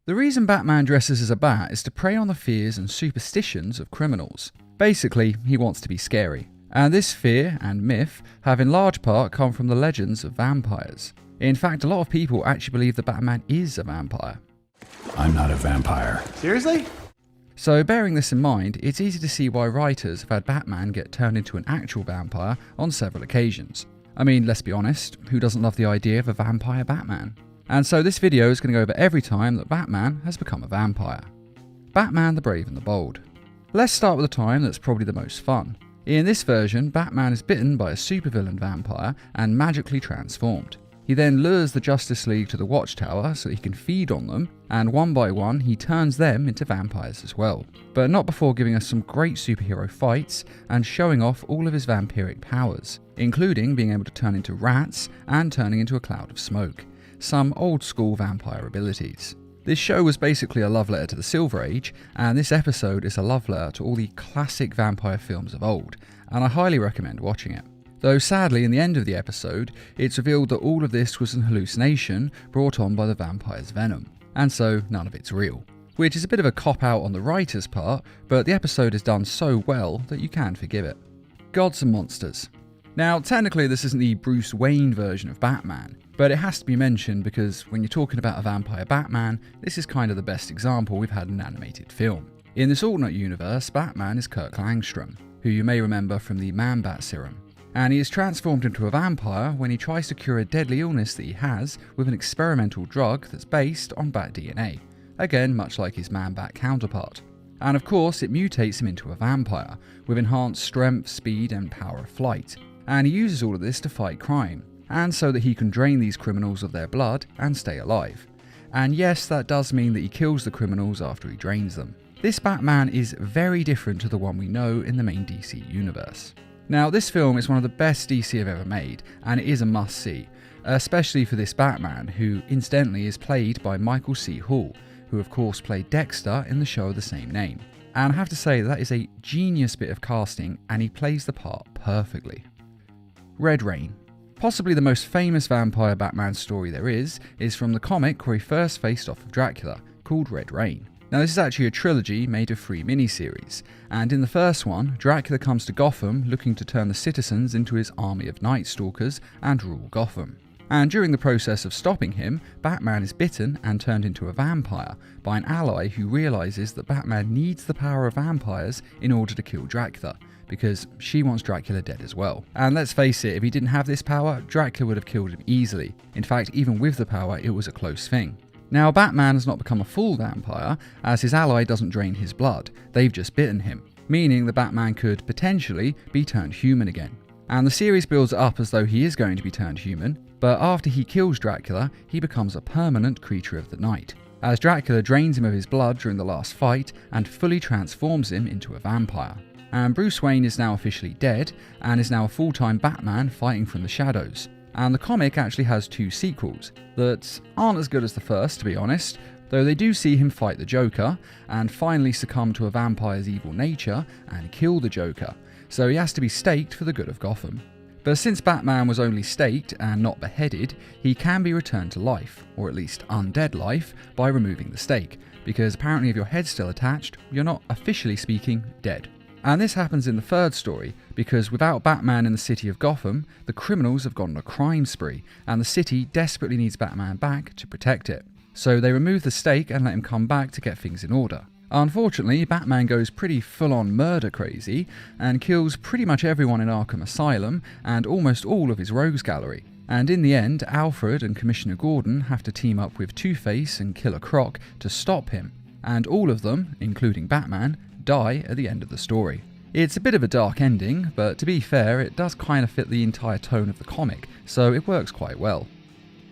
The reason Batman dresses as a bat is to prey on the fears and superstitions of criminals. Basically, he wants to be scary. And this fear and myth have in large part come from the legends of vampires. In fact, a lot of people actually believe that Batman is a vampire. I'm not a vampire. Seriously? So bearing this in mind, it's easy to see why writers have had Batman get turned into an actual vampire on several occasions. I mean, let's be honest, who doesn't love the idea of a vampire Batman? And so this video is going to go over every time that Batman has become a vampire. Batman the Brave and the Bold. Let's start with the time that's probably the most fun. In this version, Batman is bitten by a supervillain vampire and magically transformed. He then lures the Justice League to the Watchtower so he can feed on them, and one by one he turns them into vampires as well. But not before giving us some great superhero fights and showing off all of his vampiric powers, including being able to turn into rats and turning into a cloud of smoke. Some old school vampire abilities. This show was basically a love letter to the Silver Age, and this episode is a love letter to all the classic vampire films of old, and I highly recommend watching it. Though sadly, in the end of the episode, it's revealed that all of this was an hallucination brought on by the vampire's venom, and so none of it's real. Which is a bit of a cop-out on the writer's part, but the episode is done so well that you can forgive it. Gods and Monsters. Now, technically this isn't the Bruce Wayne version of Batman, but it has to be mentioned because when you're talking about a vampire Batman, this is kind of the best example we've had in an animated film. In this alternate universe, Batman is Kirk Langstrom, who you may remember from the Man-Bat serum. And he is transformed into a vampire when he tries to cure a deadly illness that he has with an experimental drug that's based on bat DNA. Again, much like his Man-Bat counterpart. And of course, it mutates him into a vampire, with enhanced strength, speed, and power of flight. And he uses all of this to fight crime, and so that he can drain these criminals of their blood and stay alive. And yes, that does mean that he kills the criminals after he drains them. This Batman is very different to the one we know in the main DC universe. Now, this film is one of the best DC have ever made, and it is a must-see, especially for this Batman, who incidentally is played by Michael C. Hall, who of course played Dexter in the show of the same name. And I have to say that is a genius bit of casting, and he plays the part perfectly. Red Rain. Possibly the most famous vampire Batman story there is from the comic where he first faced off with Dracula, called Red Rain. Now, this is actually a trilogy made of 3 miniseries, and in the first one, Dracula comes to Gotham looking to turn the citizens into his army of Night Stalkers and rule Gotham. And during the process of stopping him, Batman is bitten and turned into a vampire by an ally who realises that Batman needs the power of vampires in order to kill Dracula, because she wants Dracula dead as well. And let's face it, if he didn't have this power, Dracula would have killed him easily. In fact, even with the power, it was a close thing. Now, Batman has not become a full vampire, as his ally doesn't drain his blood, they've just bitten him, meaning that Batman could potentially be turned human again. And the series builds it up as though he is going to be turned human, but after he kills Dracula, he becomes a permanent creature of the night, as Dracula drains him of his blood during the last fight and fully transforms him into a vampire. And Bruce Wayne is now officially dead, and is now a full-time Batman fighting from the shadows. And the comic actually has 2 sequels that aren't as good as the first, to be honest, though they do see him fight the Joker and finally succumb to a vampire's evil nature and kill the Joker, so he has to be staked for the good of Gotham. But since Batman was only staked and not beheaded, he can be returned to life, or at least undead life, by removing the stake, because apparently if your head's still attached, you're not, officially speaking, dead. And this happens in the third story, because without Batman in the city of Gotham, the criminals have gone on a crime spree, and the city desperately needs Batman back to protect it. So they remove the stake and let him come back to get things in order. Unfortunately, Batman goes pretty full-on murder crazy, and kills pretty much everyone in Arkham Asylum, and almost all of his rogues gallery. And in the end, Alfred and Commissioner Gordon have to team up with Two-Face and Killer Croc to stop him, and all of them, including Batman, die at the end of the story. It's a bit of a dark ending, but to be fair, it does kind of fit the entire tone of the comic, so it works quite well.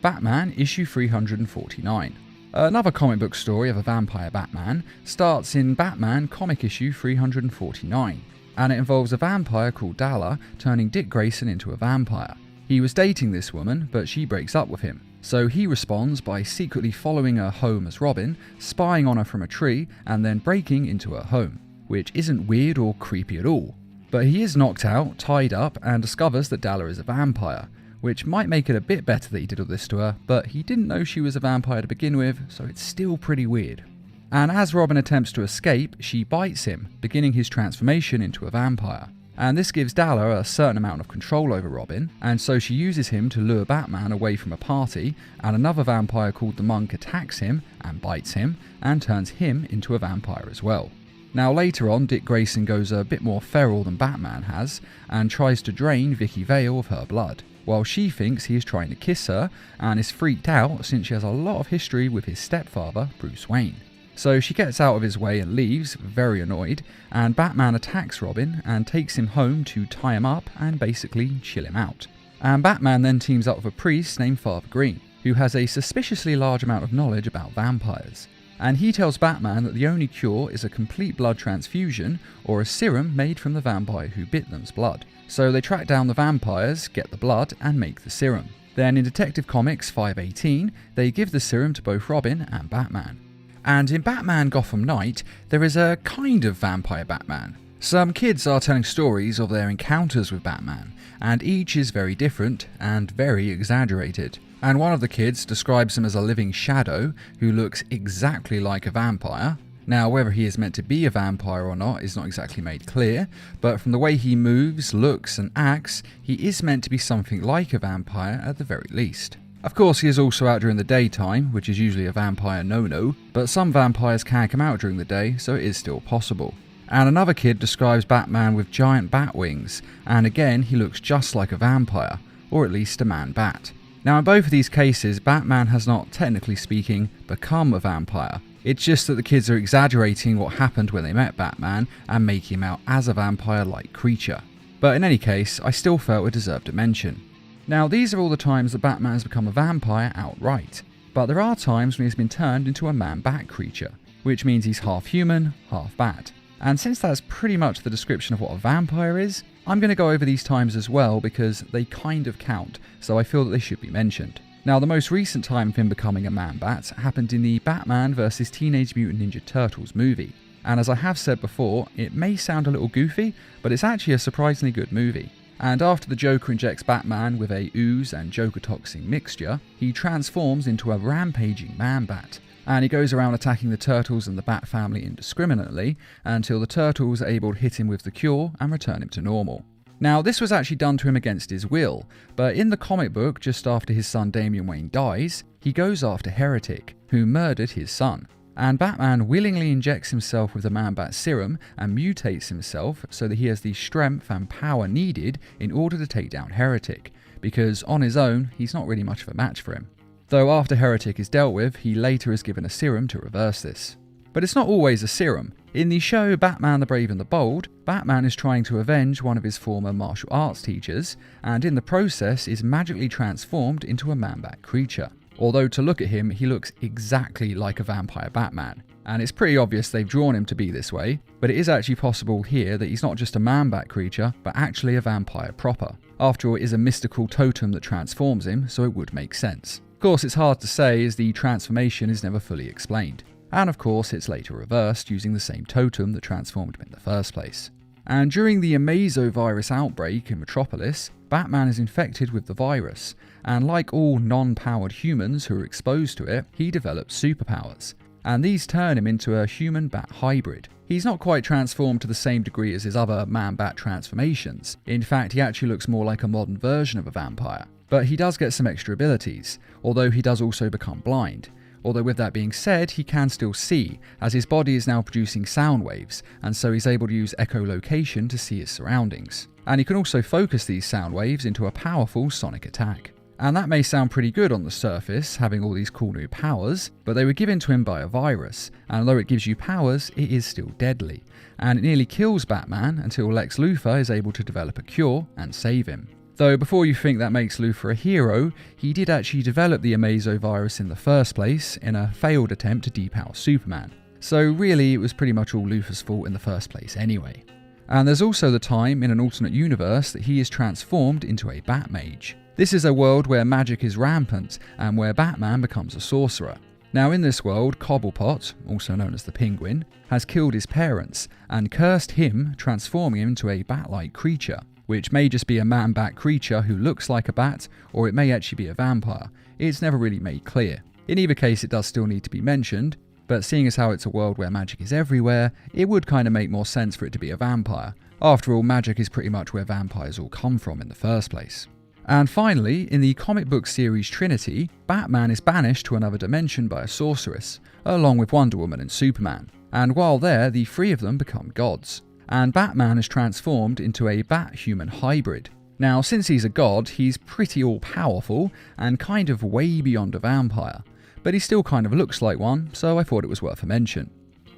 Batman issue 349. Another comic book story of a vampire Batman starts in Batman comic issue 349, and it involves a vampire called Dalla turning Dick Grayson into a vampire. He was dating this woman, but she breaks up with him. So he responds by secretly following her home as Robin, spying on her from a tree, and then breaking into her home, which isn't weird or creepy at all. But he is knocked out, tied up, and discovers that Dalla is a vampire, which might make it a bit better that he did all this to her, but he didn't know she was a vampire to begin with, so it's still pretty weird. And as Robin attempts to escape, she bites him, beginning his transformation into a vampire. And this gives Dalla a certain amount of control over Robin, and so she uses him to lure Batman away from a party, and another vampire called the Monk attacks him and bites him, and turns him into a vampire as well. Now later on, Dick Grayson goes a bit more feral than Batman has, and tries to drain Vicky Vale of her blood, while she thinks he is trying to kiss her, and is freaked out since she has a lot of history with his stepfather, Bruce Wayne. So she gets out of his way and leaves, very annoyed, and Batman attacks Robin and takes him home to tie him up and basically chill him out. And Batman then teams up with a priest named Father Green, who has a suspiciously large amount of knowledge about vampires. And he tells Batman that the only cure is a complete blood transfusion or a serum made from the vampire who bit them's blood. So they track down the vampires, get the blood, and make the serum. Then in Detective Comics 518, they give the serum to both Robin and Batman. And in Batman Gotham Knight, there is a kind of vampire Batman. Some kids are telling stories of their encounters with Batman, and each is very different and very exaggerated. And one of the kids describes him as a living shadow who looks exactly like a vampire. Now, whether he is meant to be a vampire or not is not exactly made clear, but from the way he moves, looks, and acts, he is meant to be something like a vampire at the very least. Of course, he is also out during the daytime, which is usually a vampire no-no, but some vampires can come out during the day, so it is still possible. And another kid describes Batman with giant bat wings, and again, he looks just like a vampire, or at least a man-bat. Now, in both of these cases, Batman has not, technically speaking, become a vampire. It's just that the kids are exaggerating what happened when they met Batman and making him out as a vampire-like creature. But in any case, I still felt it deserved a mention. Now, these are all the times that Batman has become a vampire outright, but there are times when he's been turned into a man-bat creature, which means he's half human, half bat. And since that's pretty much the description of what a vampire is, I'm going to go over these times as well because they kind of count, so I feel that they should be mentioned. Now, the most recent time of him becoming a man-bat happened in the Batman vs Teenage Mutant Ninja Turtles movie. And as I have said before, it may sound a little goofy, but it's actually a surprisingly good movie. And after the Joker injects Batman with a ooze and Joker toxin mixture, he transforms into a rampaging man-bat. And he goes around attacking the Turtles and the Bat family indiscriminately until the Turtles are able to hit him with the cure and return him to normal. Now, this was actually done to him against his will, but in the comic book, just after his son Damian Wayne dies, he goes after Heretic, who murdered his son. And Batman willingly injects himself with the Man-Bat serum and mutates himself so that he has the strength and power needed in order to take down Heretic, because on his own, he's not really much of a match for him. Though after Heretic is dealt with, he later is given a serum to reverse this. But it's not always a serum. In the show Batman the Brave and the Bold, Batman is trying to avenge one of his former martial arts teachers, and in the process is magically transformed into a Man-Bat creature. Although to look at him, he looks exactly like a vampire Batman, and it's pretty obvious they've drawn him to be this way, but it is actually possible here that he's not just a Man-Bat creature, but actually a vampire proper. After all, it is a mystical totem that transforms him, so it would make sense. Of course, it's hard to say as the transformation is never fully explained. And of course, it's later reversed using the same totem that transformed him in the first place. And during the Amazovirus outbreak in Metropolis, Batman is infected with the virus, and like all non-powered humans who are exposed to it, he develops superpowers. And these turn him into a human-bat hybrid. He's not quite transformed to the same degree as his other man-bat transformations. In fact, he actually looks more like a modern version of a vampire. But he does get some extra abilities, although he does also become blind. Although with that being said, he can still see, as his body is now producing sound waves, and so he's able to use echolocation to see his surroundings. And he can also focus these sound waves into a powerful sonic attack. And that may sound pretty good on the surface, having all these cool new powers, but they were given to him by a virus, and although it gives you powers, it is still deadly. And it nearly kills Batman until Lex Luthor is able to develop a cure and save him. Though before you think that makes Luthor a hero, he did actually develop the Amazovirus in the first place in a failed attempt to depower Superman. So really it was pretty much all Luthor's fault in the first place anyway. And there's also the time in an alternate universe that he is transformed into a Batmage. This is a world where magic is rampant and where Batman becomes a sorcerer. Now in this world, Cobblepot, also known as the Penguin, has killed his parents and cursed him, transforming him into a bat-like creature. which may just be a man-bat creature who looks like a bat, or it may actually be a vampire. It's never really made clear. In either case, it does still need to be mentioned, but seeing as how it's a world where magic is everywhere, it would kind of make more sense for it to be a vampire. After all, magic is pretty much where vampires all come from in the first place. And finally, in the comic book series Trinity, Batman is banished to another dimension by a sorceress, along with Wonder Woman and Superman. And while there, the three of them become gods. And Batman is transformed into a bat-human hybrid. Now, since he's a god, he's pretty all-powerful and kind of way beyond a vampire. But he still kind of looks like one, so I thought it was worth a mention.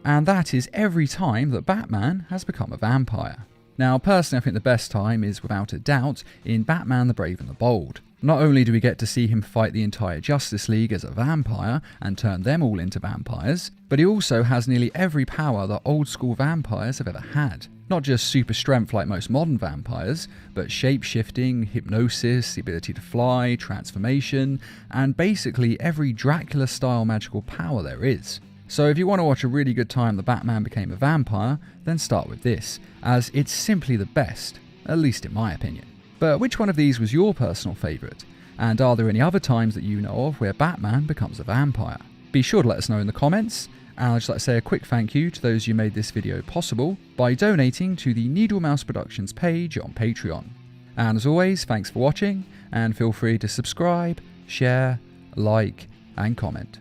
And that is every time that Batman has become a vampire. Now, personally, I think the best time is, without a doubt, in Batman the Brave and the Bold. Not only do we get to see him fight the entire Justice League as a vampire and turn them all into vampires, but he also has nearly every power that old school vampires have ever had. Not just super strength like most modern vampires, but shape-shifting, hypnosis, the ability to fly, transformation, and basically every Dracula-style magical power there is. So if you want to watch a really good time that Batman became a vampire, then start with this, as it's simply the best, at least in my opinion. But which one of these was your personal favourite? And are there any other times that you know of where Batman becomes a vampire? Be sure to let us know in the comments, and I'd just like to say a quick thank you to those who made this video possible by donating to the Needle Mouse Productions page on Patreon. And as always, thanks for watching, and feel free to subscribe, share, like, and comment.